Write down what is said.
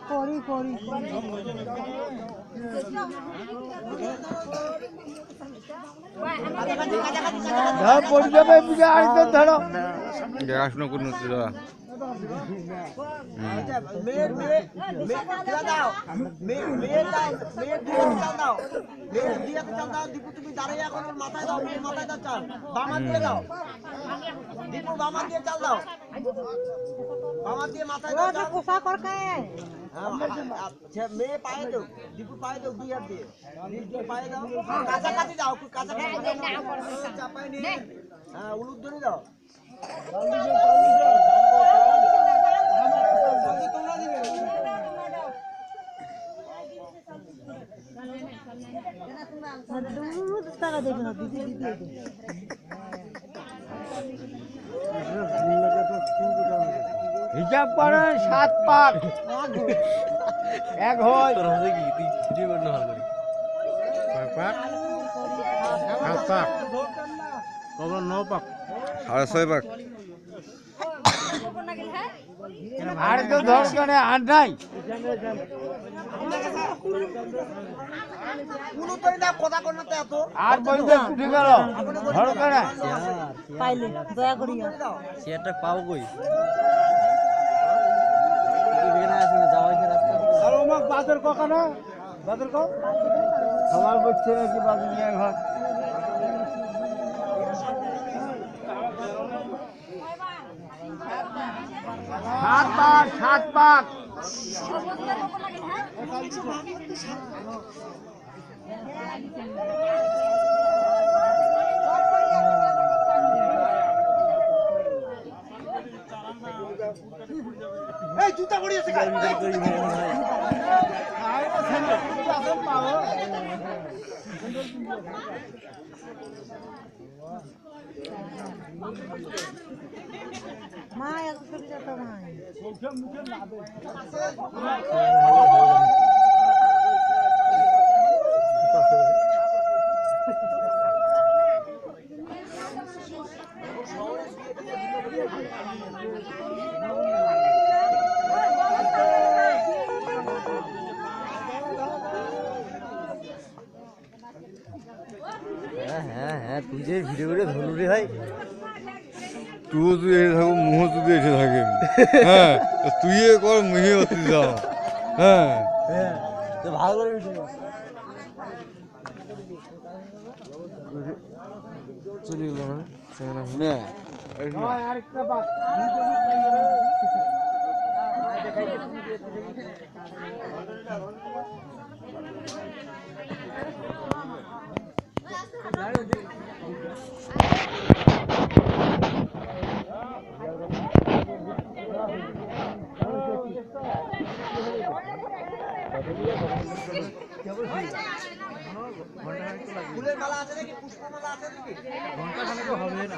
করি করি দেখাশোনা করুন দাদা তুমি দাঁড়িয়ে এখন মাথায় দাও মাথায় দাও চাল বামা দিয়ে দাও দীপু বামা দিয়ে চাল দাও বামা দিয়ে মাথায় দাও পোশাক করকে মেয়ে পায়ে দাও দীপু পায়ে দাও দুই হাত দিয়ে পায়ে দাও কাছাকাছি যাও কাছাকাছি চাপাই নিয়ে হ্যাঁ উলুধ্বনি দাও টাকা দেবে না দিদি দিদি হিসাব করেন 7 পাক এক হয় কখন 9 পাক 6.5 পাক আর তো দর্শনে আর নাই আর বলতে উঠে গেল ধরকে না পাইলে দয়া করিয়া সেটা পাও কই বাজার কখনো বাজার কো সবার বলছে নাকি বাজার নিয়ে ঘর সাত পাক এই জুতা পড়িয়েছে মা এক ছবি যত ভাই হ্যাঁ তুই যে ভিডিও করে ধরু রে ভাই তুই যদি এসে থাকো মুহ যদি এসে থাকে হ্যাঁ তুই কর মুহে অতি যাও হ্যাঁ তো ভালো করে চলে গেল না আরেকটা বাস ফুলের মালা আছে নাকি পুষ্পমালা আছে নাকি ঘন্টা খানে তো হবে না